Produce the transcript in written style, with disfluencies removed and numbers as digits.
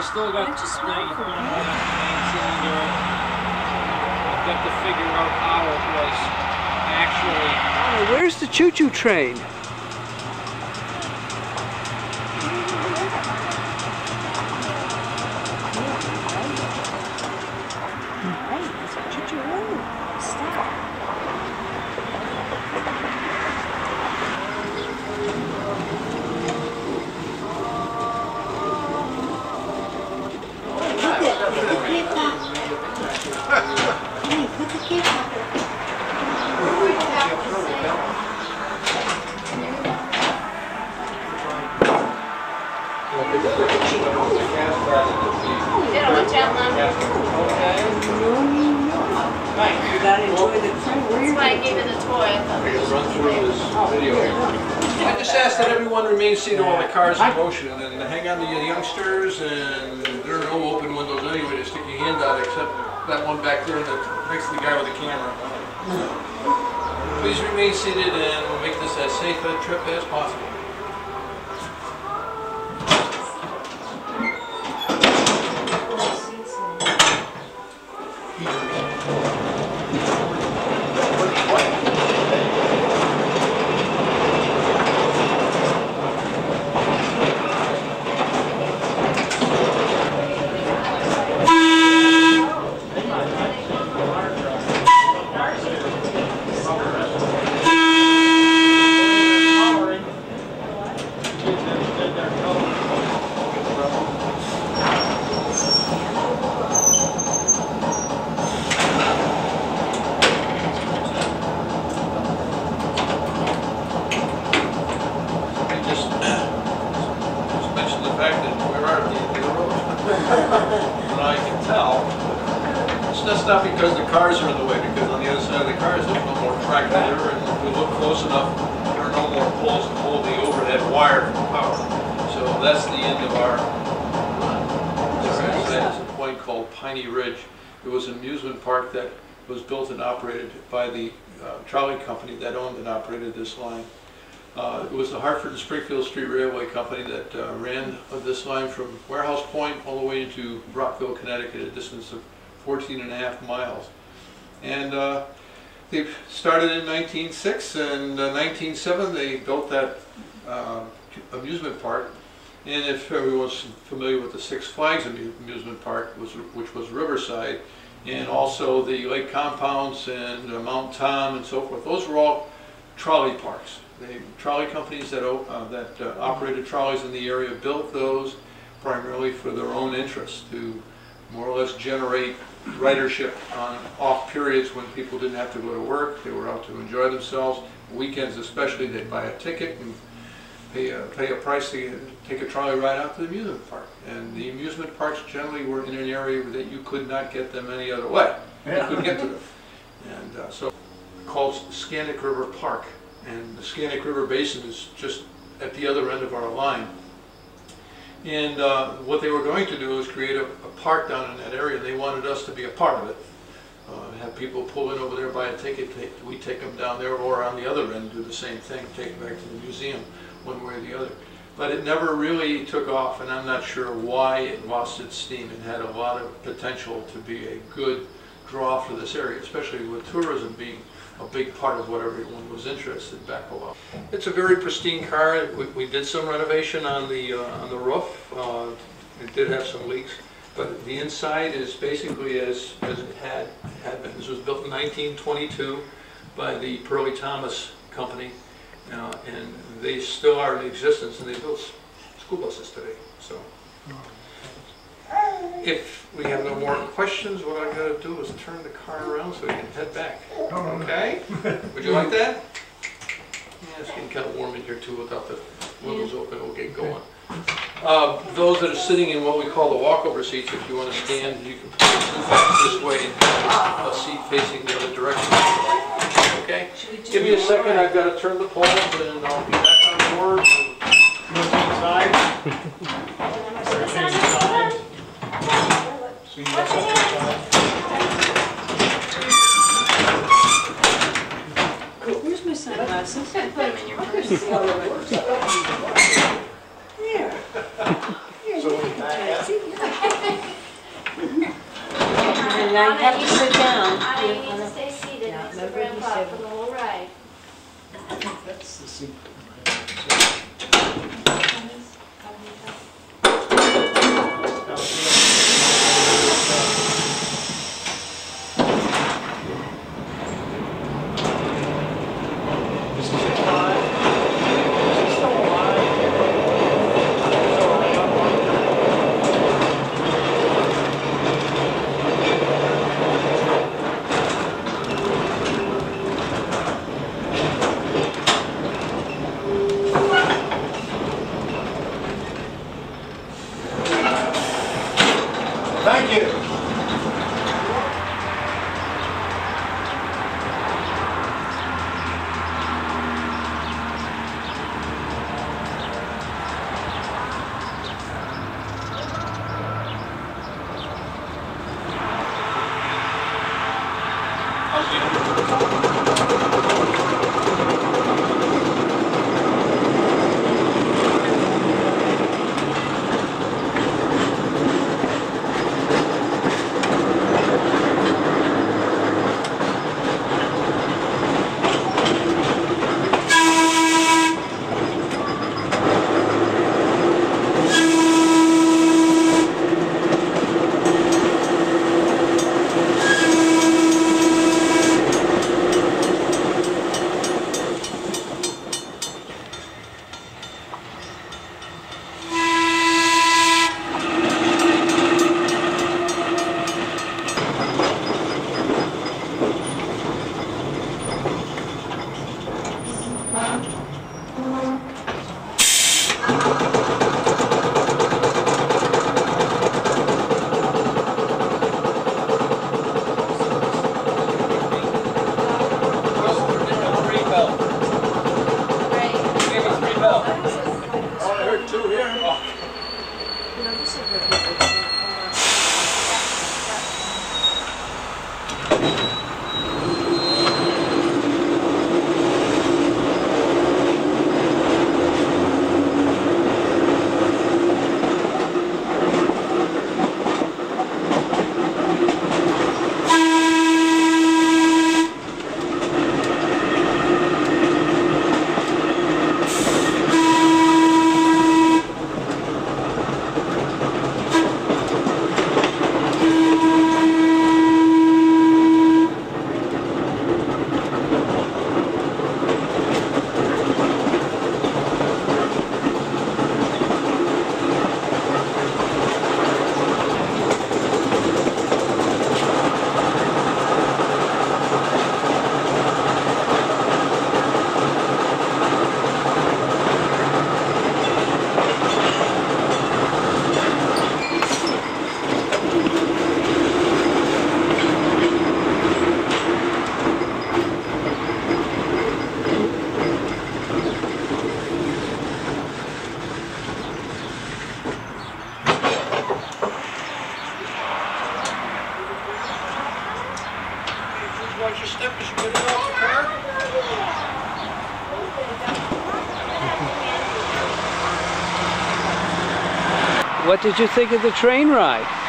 still got the cylinder. I've got to figure out how it was actually. Oh, where's the choo-choo train? I just ask that everyone remain seated while the car is in motion, and then hang on to your youngsters, and there are no open windows anyway to stick your hand out except that one back there next to the guy with the camera. Please remain seated and we'll make this as safe a trip as possible. That's not because the cars are in the way, because on the other side of the cars there's no more track there, and if we look close enough, there are no more poles to hold the overhead wire for power. So that's the end of our run. There's a point called Piney Ridge. It was an amusement park that was built and operated by the trolley company that owned and operated this line. It was the Hartford and Springfield Street Railway Company that ran this line from Warehouse Point all the way into Rockville, Connecticut, a distance of 14.5 miles. And they started in 1906, and 1907 they built that amusement park. And if everyone's familiar with the Six Flags amusement park, which was Riverside, and also the lake compounds and Mount Tom and so forth, those were all trolley parks. The trolley companies that operated trolleys in the area built those primarily for their own interests, to more or less generate ridership on off periods when people didn't have to go to work. They were out to enjoy themselves. Weekends especially, they'd buy a ticket and pay a price to take a trolley ride out to the amusement park. And the amusement parks generally were in an area that you could not get them any other way. You couldn't get to them. And so called Scandic River Park. And the Scandic River Basin is just at the other end of our line. And what they were going to do is create a park down in that area. They wanted us to be a part of it. Have people pull in over there, buy a ticket, we take them down there, or on the other end do the same thing, take them back to the museum, one way or the other. But it never really took off, and I'm not sure why it lost its steam. It had a lot of potential to be a good draw for this area, especially with tourism being a big part of what everyone was interested back a while. It's a very pristine car. We did some renovation on the roof. It did have some leaks, but the inside is basically as it had been. This was built in 1922 by the Pearly Thomas Company, and they still are in existence, and they build school buses today. So, if we have no more questions, what I got to do is turn the car around so we can head back. Okay? Would you like that? Yeah, it's getting kind of warm in here too without the windows open. We'll get going. Those that are sitting in what we call the walkover seats, if you want to stand, you can put your back this way and a seat facing the other direction. Okay? Give me a second. I've got to turn the poles and I'll be back on board. Inside. Where's my sunglasses? I put them in your purse. Here. Here, you can see. And I have to sit down. I need to stay seated Yeah, next to remember he Grandpa said- for the whole ride. I think that's the secret. Is he alive? Is he still alive? Thank you. Watch your step as you get it off the car. What did you think of the train ride?